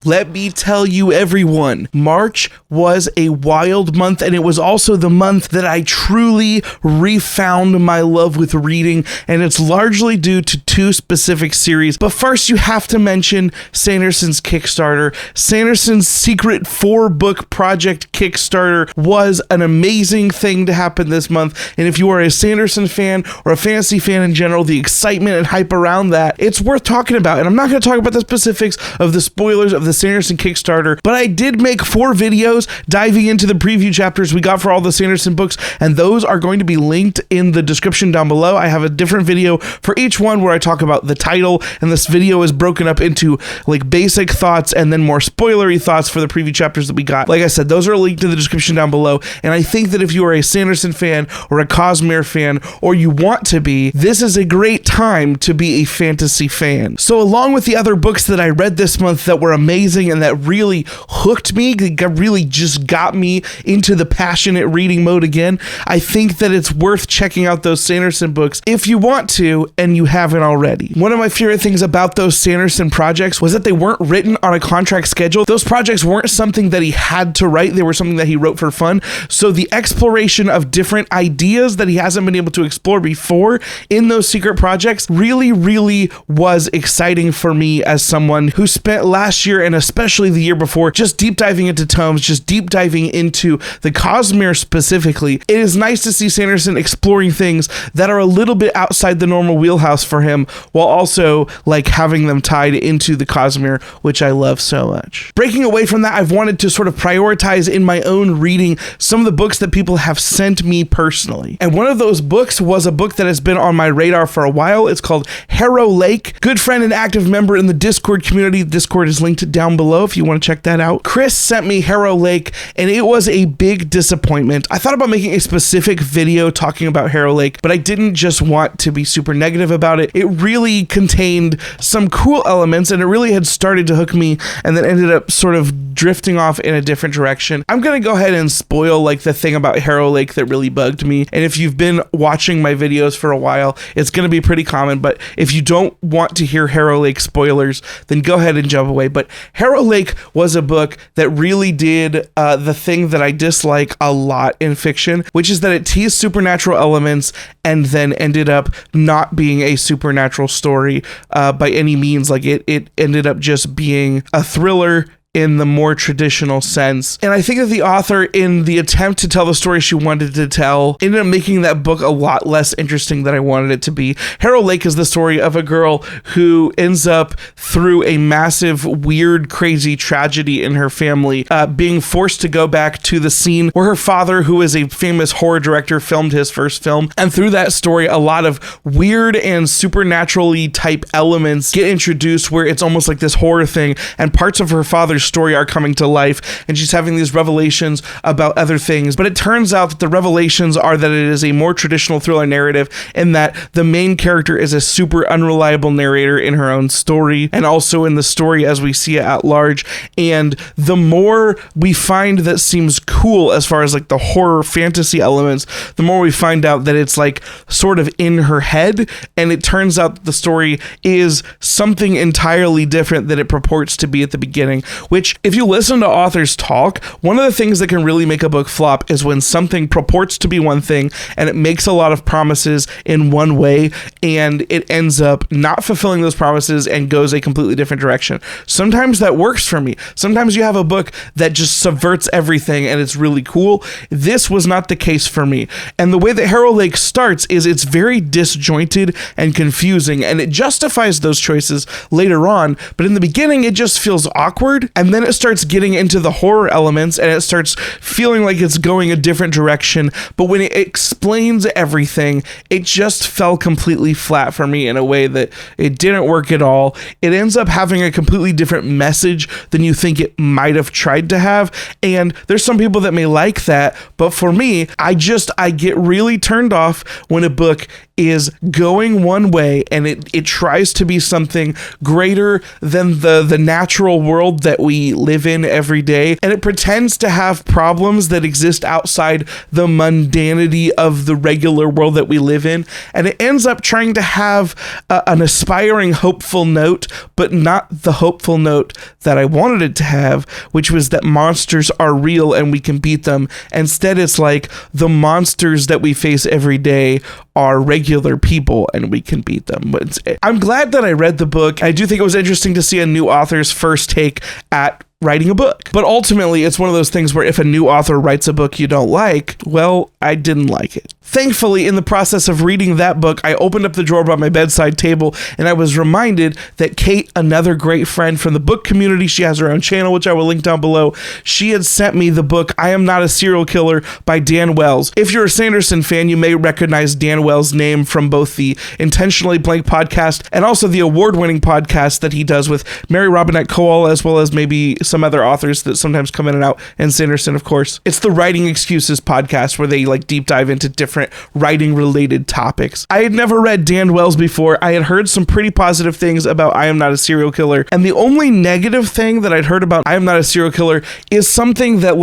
Let me tell you, everyone, March was a wild month, and it was also the month that I truly refound my love with reading, and it's largely due to two specific series. But first, you have to mention Sanderson's Kickstarter. Sanderson's secret 4-book project Kickstarter was an amazing thing to happen this month, and if you are a Sanderson fan or a fantasy fan in general, the excitement and hype around that, it's worth talking about. And I'm not going to talk about the specifics of the spoilers of the Sanderson Kickstarter, but I did make 4 videos diving into the preview chapters we got for all the Sanderson books, and those are going to be linked in the description down below. I have a different video for each one where I talk about the title, and this video is broken up into like basic thoughts and then more spoilery thoughts for the preview chapters that we got. Like I said, those are linked in the description down below, and I think that if you are a Sanderson fan or a Cosmere fan, or you want to be, this is a great time to be a fantasy fan. So along with the other books that I read this month that were amazing and that really hooked me, really just got me into the passionate reading mode again, I think that it's worth checking out those Sanderson books if you want to and you haven't already. One of my favorite things about those Sanderson projects was that they weren't written on a contract schedule. Those projects weren't something that he had to write. They were something that he wrote for fun. So the exploration of different ideas that he hasn't been able to explore before in those secret projects really was exciting for me as someone who spent last year and especially the year before just deep diving into tomes, just deep diving into the Cosmere specifically. It is nice to see Sanderson exploring things that are a little bit outside the normal wheelhouse for him, while also like having them tied into the Cosmere, which I love so much. Breaking away from that, I've wanted to sort of prioritize in my own reading some of the books that people have sent me personally. And one of those books was a book that has been on my radar for a while. It's called Harrow Lake. Good friend and active member in the Discord community. The Discord is linked down below if you want to check that out. Chris sent me Harrow Lake, and it was a big disappointment. I thought about making a specific video talking about Harrow Lake, but I didn't just want to be super negative about it. It really contained some cool elements, and it really had started to hook me, and then ended up sort of drifting off in a different direction. I'm gonna go ahead and spoil like the thing about Harrow Lake that really bugged me, and if you've been watching my videos for a while, it's gonna be pretty common, but if you don't want to hear Harrow Lake spoilers, then go ahead and jump away. But Harrow Lake was a book that really did the thing that I dislike a lot in fiction, which is that it teased supernatural elements and then ended up not being a supernatural story by any means. Like it ended up just being a thriller in the more traditional sense. And I think that the author, in the attempt to tell the story she wanted to tell, ended up making that book a lot less interesting than I wanted it to be. Harrow Lake is the story of a girl who ends up, through a massive, weird, crazy tragedy in her family, being forced to go back to the scene where her father, who is a famous horror director, filmed his first film. And through that story, a lot of weird and supernaturally type elements get introduced, where it's almost like this horror thing, and parts of her father's story are coming to life, and she's having these revelations about other things. But it turns out that the revelations are that it is a more traditional thriller narrative, and that the main character is a super unreliable narrator in her own story, and also in the story as we see it at large. And the more we find that seems cool as far as like the horror fantasy elements, the more we find out that it's like sort of in her head, and it turns out that the story is something entirely different than it purports to be at the beginning. Which, if you listen to authors talk, one of the things that can really make a book flop is when something purports to be one thing and it makes a lot of promises in one way, and it ends up not fulfilling those promises and goes a completely different direction. Sometimes that works for me. Sometimes you have a book that just subverts everything and it's really cool. This was not the case for me. And the way that Harrow Lake starts is it's very disjointed and confusing, and it justifies those choices later on, but in the beginning it just feels awkward. And then it starts getting into the horror elements, and it starts feeling like it's going a different direction. But when it explains everything, it just fell completely flat for me in a way that it didn't work at all. It ends up having a completely different message than you think it might have tried to have. And there's some people that may like that, but for me, I get really turned off when a book is going one way, and it tries to be something greater than the natural world that we live in every day, and it pretends to have problems that exist outside the mundanity of the regular world that we live in, and it ends up trying to have an aspiring, hopeful note, but not the hopeful note that I wanted it to have, which was that monsters are real and we can beat them. Instead, it's like the monsters that we face every day are regular people and we can beat them. But I'm glad that I read the book. I do think it was interesting to see a new author's first take at writing a book. But ultimately, it's one of those things where if a new author writes a book you don't like, well, I didn't like it. Thankfully, in the process of reading that book, I opened up the drawer by my bedside table and I was reminded that Kate, another great friend from the book community, she has her own channel, which I will link down below, she had sent me the book I Am Not a Serial Killer by Dan Wells. If you're a Sanderson fan, you may recognize Dan Wells' name from both the Intentionally Blank podcast and also the award-winning podcast that he does with Mary Robinette Kowal, as well as maybe some other authors that sometimes come in and out, and Sanderson, of course. It's the Writing Excuses podcast where they deep dive into different writing related topics. I had never read Dan Wells before. I had heard some pretty positive things about I Am Not a Serial Killer, and the only negative thing that I'd heard about I Am Not a Serial Killer is something that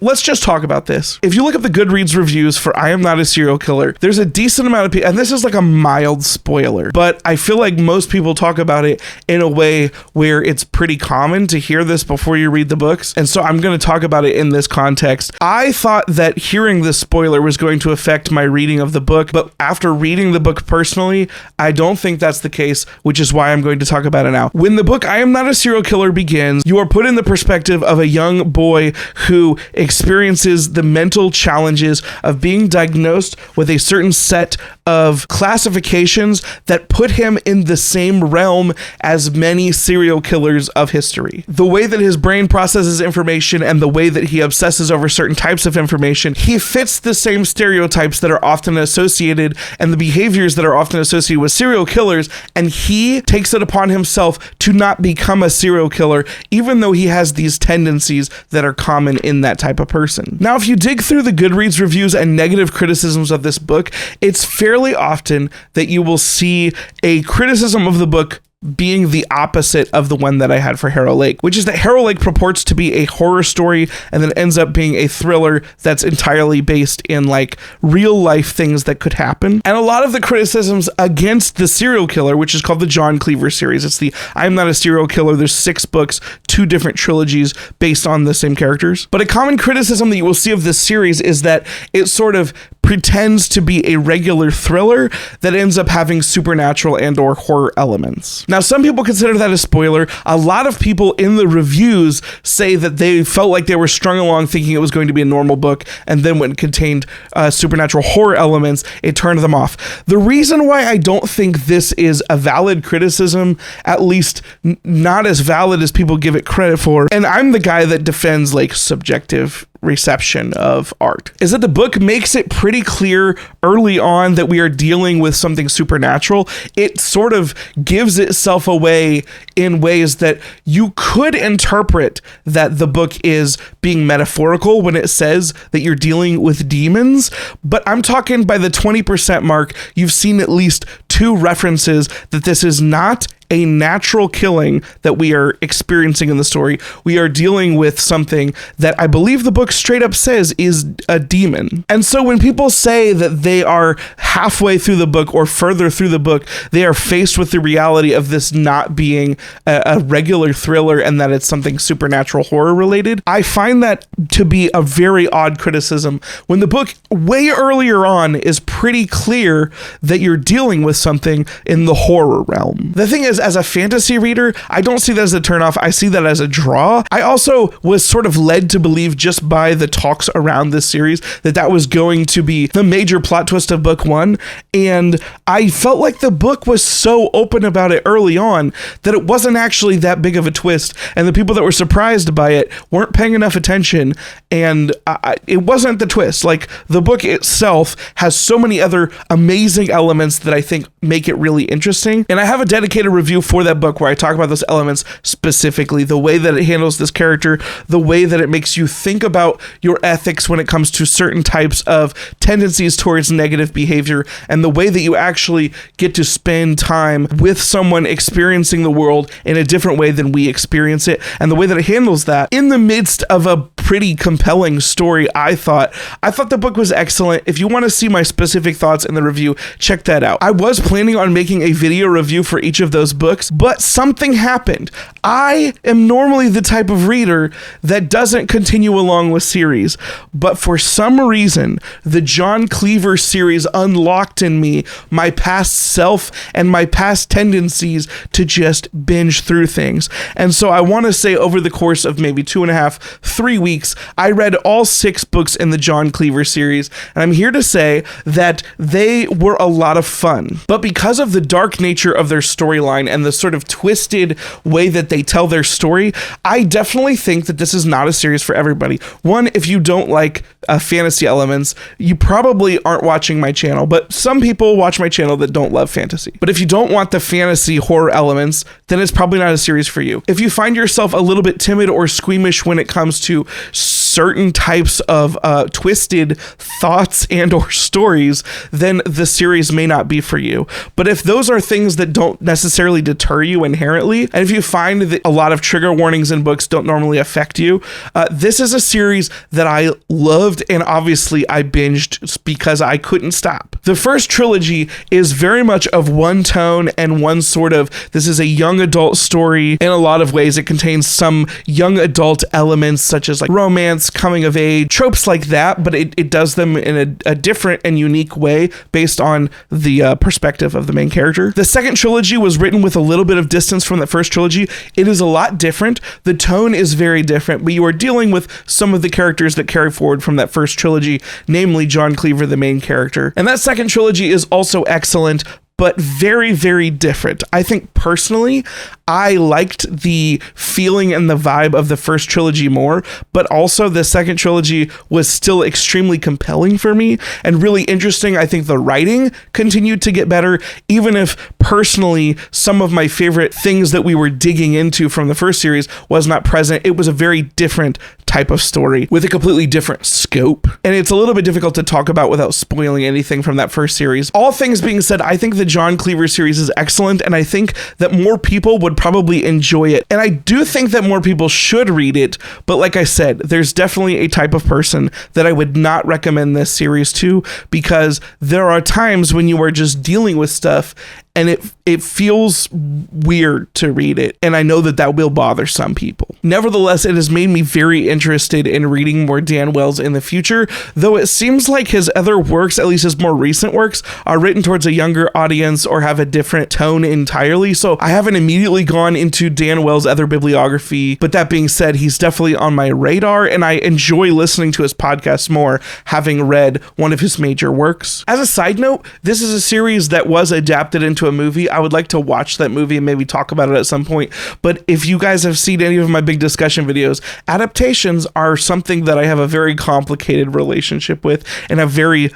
let's just talk about this. If you look at the Goodreads reviews for I Am Not a Serial Killer, there's a decent amount of people, and this is like a mild spoiler, but I feel like most people talk about it in a way where it's pretty common to hear this before you read the books, and so I'm going to talk about it in this context. I thought that hearing this spoiler was going to affect my reading of the book, but after reading the book personally, I don't think that's the case, which is why I'm going to talk about it now. When the book I Am Not a Serial Killer begins, you are put in the perspective of a young boy who experiences the mental challenges of being diagnosed with a certain set of classifications that put him in the same realm as many serial killers of history. The way that his brain processes information and the way that he obsesses over certain types of information, he fits the same stereotypes that are often associated and the behaviors that are often associated with serial killers, and he takes it upon himself to not become a serial killer, even though he has these tendencies that are common in that type of person. Now, if you dig through the Goodreads reviews and negative criticisms of this book, it's fairly often that you will see a criticism of the book being the opposite of the one that I had for Harrow Lake, which is that Harrow Lake purports to be a horror story and then ends up being a thriller that's entirely based in real life things that could happen. And a lot of the criticisms against the serial killer, which is called the John Cleaver series, it's the I'm Not a Serial Killer, there's 6 books, 2 different trilogies based on the same characters. But a common criticism that you will see of this series is that it sort of pretends to be a regular thriller that ends up having supernatural and or horror elements. Now, some people consider that a spoiler. A lot of people in the reviews say that they felt like they were strung along thinking it was going to be a normal book, and then when it contained supernatural horror elements, it turned them off. The reason why I don't think this is a valid criticism, at least not as valid as people give it credit for, and I'm the guy that defends subjective reception of art, is that the book makes it pretty clear early on that we are dealing with something supernatural. It sort of gives itself away in ways that you could interpret that the book is being metaphorical when it says that you're dealing with demons, but I'm talking by the 20% mark, you've seen at least 2 references that this is not a natural killing that we are experiencing in the story. We are dealing with something that I believe the book straight up says is a demon. And so when people say that they are halfway through the book or further through the book, they are faced with the reality of this not being a regular thriller and that it's something supernatural horror related, I find that to be a very odd criticism when the book way earlier on is pretty clear that you're dealing with something in the horror realm. The thing is, as a fantasy reader, I don't see that as a turnoff. I see that as a draw. I also was sort of led to believe just by the talks around this series that was going to be the major plot twist of book 1. And I felt like the book was so open about it early on that it wasn't actually that big of a twist. And the people that were surprised by it weren't paying enough attention. And it wasn't the twist. The book itself has so many other amazing elements that I think make it really interesting. And I have a dedicated review review for that book where I talk about those elements specifically, the way that it handles this character, the way that it makes you think about your ethics when it comes to certain types of tendencies towards negative behavior, and the way that you actually get to spend time with someone experiencing the world in a different way than we experience it, and the way that it handles that in the midst of a pretty compelling story. I thought the book was excellent. If you want to see my specific thoughts in the review, check that out. I was planning on making a video review for each of those books, but something happened. I am normally the type of reader that doesn't continue along with series, but for some reason, the John Cleaver series unlocked in me my past self and my past tendencies to just binge through things. And so I want to say over the course of maybe 2.5-3 weeks, I read all 6 books in the John Cleaver series, and I'm here to say that they were a lot of fun. But because of the dark nature of their storyline and the sort of twisted way that they tell their story, I definitely think that this is not a series for everybody. One, if you don't like fantasy elements, you probably aren't watching my channel, but some people watch my channel that don't love fantasy. But if you don't want the fantasy horror elements, then it's probably not a series for you. If you find yourself a little bit timid or squeamish when it comes to certain types of twisted thoughts and or stories, then the series may not be for you. But if those are things that don't necessarily deter you inherently, and if you find that a lot of trigger warnings in books don't normally affect you, this is a series that I loved, and obviously I binged because I couldn't stop. The first trilogy is very much of one tone and one sort of, this is a young adult story. In a lot of ways, it contains some young adult elements such as like romance, coming of age, tropes like that, but it does them in a different and unique way based on the perspective of the main character. The second trilogy was written with a little bit of distance from the first trilogy. It is a lot different. The tone is very different, but you are dealing with some of the characters that carry forward from that first trilogy, namely John Cleaver, the main character. And that second trilogy is also excellent, but very, very different. I think personally, I liked the feeling and the vibe of the first trilogy more, but also the second trilogy was still extremely compelling for me and really interesting. I think the writing continued to get better, even if personally, some of my favorite things that we were digging into from the first series was not present. It was a very different type of story with a completely different scope. And it's a little bit difficult to talk about without spoiling anything from that first series. All things being said, I think the John Cleaver series is excellent, and I think that more people would probably enjoy it. And I do think that more people should read it, but like I said, there's definitely a type of person that I would not recommend this series to, because there are times when you are just dealing with stuff and it feels weird to read it, and I know that will bother some people. Nevertheless, it has made me very interested in reading more Dan Wells in the future, though it seems like his other works, at least his more recent works, are written towards a younger audience or have a different tone entirely, so I haven't immediately gone into Dan Wells' other bibliography, but that being said, he's definitely on my radar, and I enjoy listening to his podcast more, having read one of his major works. As a side note, this is a series that was adapted into a movie. I would like to watch that movie and maybe talk about it at some point, but if you guys have seen any of my big discussion videos, adaptations are something that I have a very complicated relationship with and a very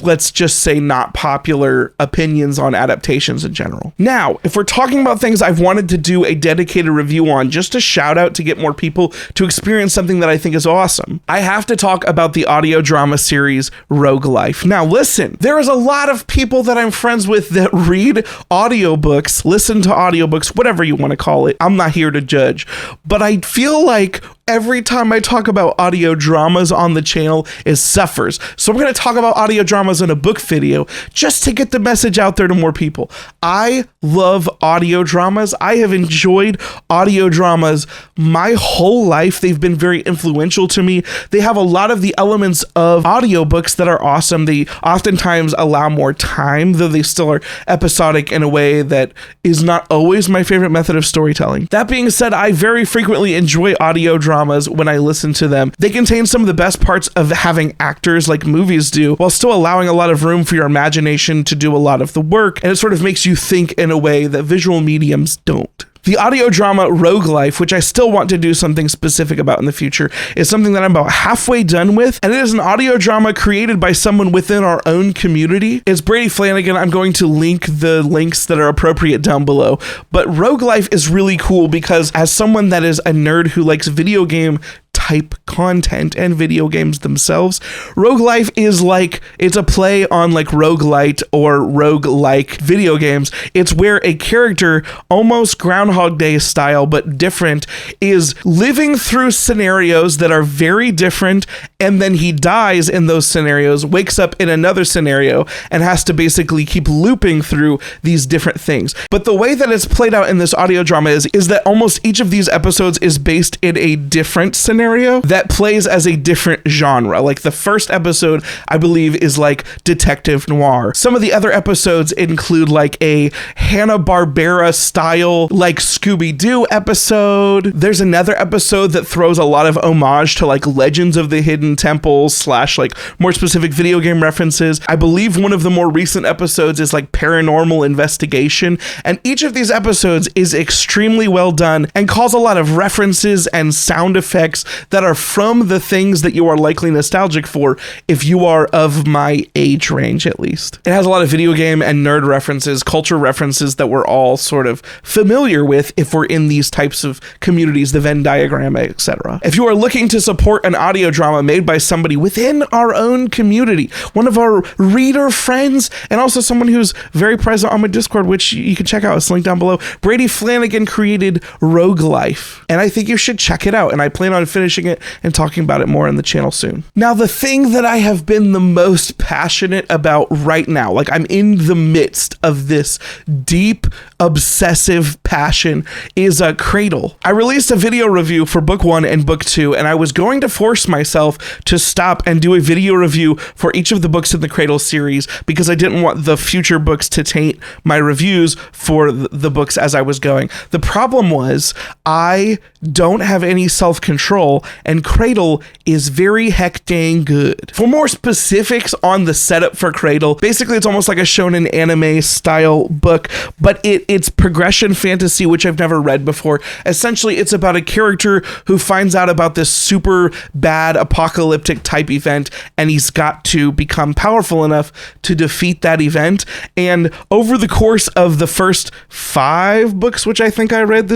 let's just say not popular opinions on adaptations in general. Now, if we're talking about things I've wanted to do a dedicated review on, just a shout out to get more people to experience something that I think is awesome, I have to talk about the audio drama series Rogue Life. Now listen, there is a lot of people that I'm friends with that read audiobooks, listen to audiobooks, whatever you want to call it. I'm not here to judge, but I feel like every time I talk about audio dramas on the channel, it suffers. So I'm going to talk about audio dramas in a book video just to get the message out there to more people. I love audio dramas. I have enjoyed audio dramas my whole life. They've been very influential to me. They have a lot of the elements of audiobooks that are awesome. They oftentimes allow more time, though they still are episodic in a way that is not always my favorite method of storytelling. That being said, I very frequently enjoy audio dramas when I listen to them. They contain some of the best parts of having actors like movies do, while still allowing a lot of room for your imagination to do a lot of the work, and it sort of makes you think in a way that visual mediums don't. The audio drama Rogue Life, which I still want to do something specific about in the future, is something that I'm about halfway done with, and it is an audio drama created by someone within our own community. It's Brady Flanagan. I'm going to link the links that are appropriate down below. But Rogue Life is really cool because as someone that is a nerd who likes video game type content and video games themselves, Rogue Life is like, it's a play on like roguelite or roguelike video games. It's where a character, almost Groundhog Day style but different, is living through scenarios that are very different, and then he dies in those scenarios, wakes up in another scenario, and has to basically keep looping through these different things. But the way that it's played out in this audio drama is that almost each of these episodes is based in a different scenario that plays as a different genre. Like the first episode, I believe, is like detective noir. Some of the other episodes include like a Hanna-Barbera style, like Scooby-Doo episode. There's another episode that throws a lot of homage to like Legends of the Hidden Temple / like more specific video game references. I believe one of the more recent episodes is like paranormal investigation. And each of these episodes is extremely well done and calls a lot of references and sound effects that are from the things that you are likely nostalgic for if you are of my age range, at least. It has a lot of video game and nerd references, culture references that we're all sort of familiar with if we're in these types of communities, the Venn diagram, etc. If you are looking to support an audio drama made by somebody within our own community, one of our reader friends, and also someone who's very present on my Discord, which you can check out, it's linked down below, Brady Flanagan created Rogue Life, and I think you should check it out, and I plan on finishing it and talking about it more on the channel soon. Now, the thing that I have been the most passionate about right now, like I'm in the midst of this deep, obsessive passion, is Cradle. I released a video review for book 1 and book 2, and I was going to force myself to stop and do a video review for each of the books in the Cradle series because I didn't want the future books to taint my reviews for the books as I was going. The problem was I don't have any self-control, and Cradle is very heck dang good. For more specifics on the setup for Cradle, basically it's almost like a shonen anime style book, but it's progression fantasy, which I've never read before. Essentially, it's about a character who finds out about this super bad apocalyptic type event, and he's got to become powerful enough to defeat that event. And over the course of the first 5 books, which I think I read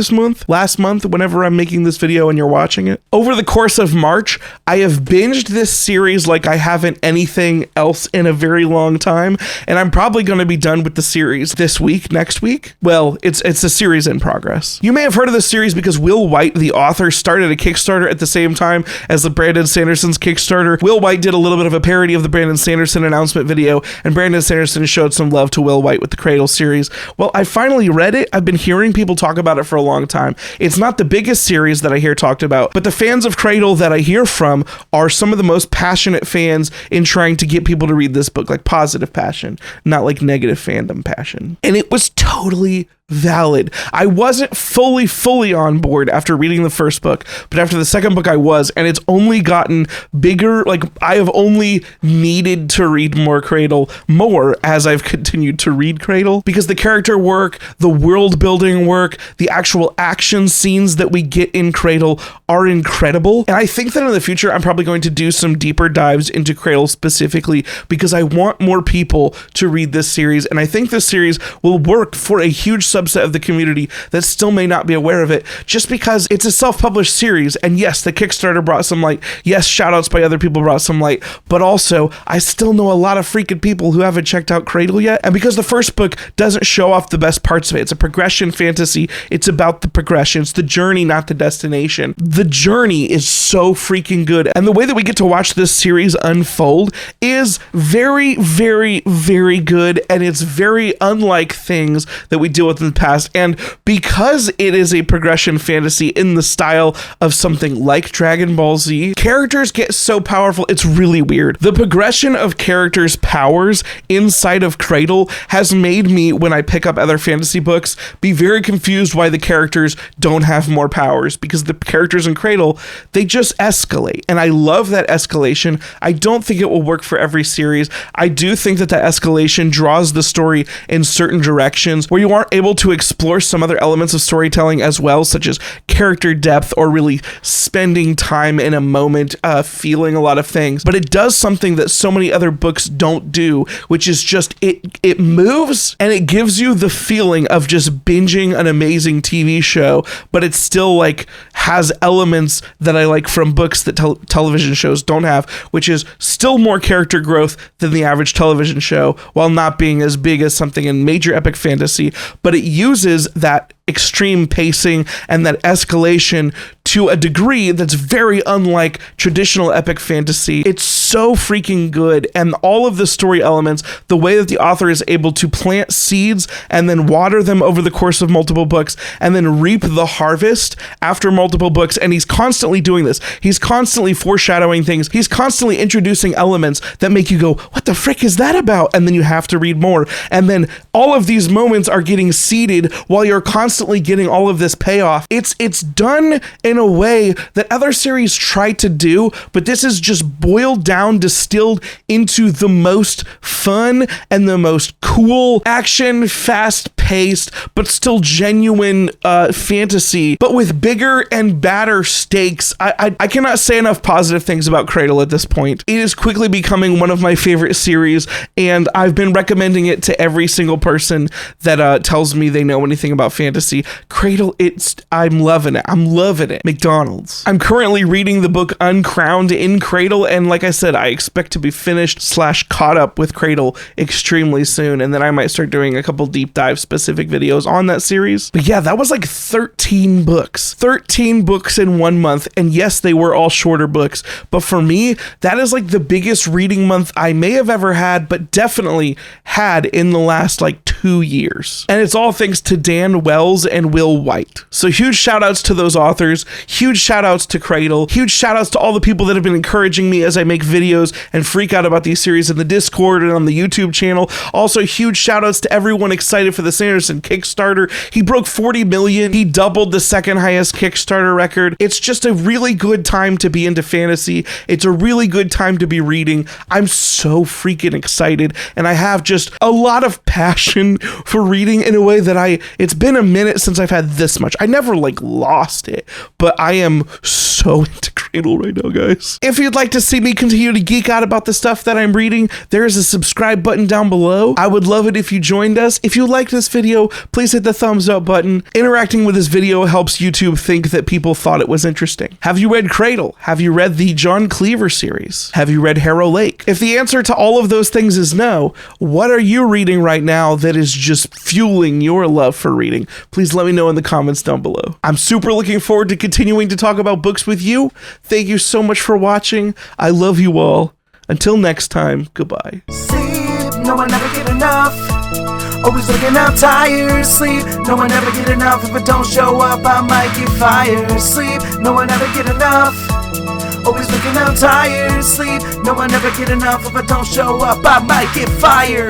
last month, whenever I'm making this video and you're watching it, over the course of March, I have binged this series like I haven't anything else in a very long time, and I'm probably going to be done with the series this week, next week. Well, it's a series in progress. You may have heard of this series because Will White, the author, started a Kickstarter at the same time as the Brandon Sanderson's Kickstarter. Will White did a little bit of a parody of the Brandon Sanderson announcement video, and Brandon Sanderson showed some love to Will White with the Cradle series. Well, I finally read it. I've been hearing people talk about it for a long time. It's not the biggest series that I hear talked about, but the fans of Cradle that I hear from are some of the most passionate fans in trying to get people to read this book, like positive passion, not like negative fandom passion. And it was totally valid. I wasn't fully on board after reading the first book, but after the second book I was, and it's only gotten bigger. Like I have only needed to read more Cradle more as I've continued to read Cradle, because the character work, the world building work, the actual action scenes that we get in Cradle are incredible. And I think that in the future I'm probably going to do some deeper dives into Cradle specifically because I want more people to read this series, and I think this series will work for a huge subset of the community that still may not be aware of it, just because it's a self-published series. And yes, the Kickstarter brought some light. Yes, shoutouts by other people brought some light, but also I still know a lot of freaking people who haven't checked out Cradle yet. And because the first book doesn't show off the best parts of it, it's a progression fantasy. It's about the progression. It's the journey, not the destination. The journey is so freaking good. And the way that we get to watch this series unfold is very, very, very good. And it's very unlike things that we deal with in the past. And because it is a progression fantasy in the style of something like Dragon Ball Z, characters get so powerful, it's really weird. The progression of characters' powers inside of Cradle has made me, when I pick up other fantasy books, be very confused why the characters don't have more powers, because the characters in Cradle, they just escalate. And I love that escalation. I don't think it will work for every series. I do think that escalation draws the story in certain directions where you aren't able to explore some other elements of storytelling as well, such as character depth or really spending time in a moment, feeling a lot of things. But it does something that so many other books don't do, which is just it moves and it gives you the feeling of just binging an amazing TV show, but it still like has elements that I like from books that television shows don't have, which is still more character growth than the average television show, while not being as big as something in major epic fantasy. But it uses that extreme pacing and that escalation to a degree that's very unlike traditional epic fantasy. It's so freaking good, and all of the story elements, the way that the author is able to plant seeds and then water them over the course of multiple books and then reap the harvest after multiple books, and he's constantly doing this. He's constantly foreshadowing things. He's constantly introducing elements that make you go, what the frick is that about? And then you have to read more. And then all of these moments are getting seeded while you're constantly getting all of this payoff. It's done in a way that other series try to do, but this is just boiled down, distilled into the most fun and the most cool action, fast-paced, but still genuine fantasy, but with bigger and badder stakes. I cannot say enough positive things about Cradle at this point. It is quickly becoming one of my favorite series, and I've been recommending it to every single person that tells me they know anything about fantasy. Cradle, I'm loving it. I'm loving it. McDonald's. I'm currently reading the book Uncrowned in Cradle, and like I said, I expect to be finished / caught up with Cradle extremely soon, and then I might start doing a couple deep dive specific videos on that series. But yeah, that was like 13 books. 13 books in 1 month, and yes, they were all shorter books, but for me, that is like the biggest reading month I may have ever had, but definitely had in the last like 2 years. And it's all thanks to Dan Wells and Will White. So huge shout outs to those authors, huge shout outs to Cradle, huge shout outs to all the people that have been encouraging me as I make videos and freak out about these series in the Discord and on the YouTube channel. Also huge shout outs to everyone excited for the Sanderson Kickstarter. He broke 40 million. He doubled the second highest Kickstarter record. It's just a really good time to be into fantasy. It's a really good time to be reading. I'm so freaking excited, and I have just a lot of passion for reading in a way that it's been a minute since I've had this much. I never like lost it, but I am so into Cradle right now, guys. If you'd like to see me continue to geek out about the stuff that I'm reading, there is a subscribe button down below. I would love it if you joined us. If you liked this video, please hit the thumbs up button. Interacting with this video helps YouTube think that people thought it was interesting. Have you read Cradle? Have you read the John Cleaver series? Have you read Harrow Lake? If the answer to all of those things is no, what are you reading right now that is just fueling your love for reading? Please let me know in the comments down below. I'm super looking forward to continuing to talk about books with you. Thank you so much for watching. I love you all. Until next time, goodbye. Sleep, no one ever get enough. Always looking out tired. Sleep, no one ever get enough. If I don't show up, I might get fired. Sleep, no one ever get enough. Always looking out tired. Sleep, no one ever get enough. If I don't show up, I might get fired.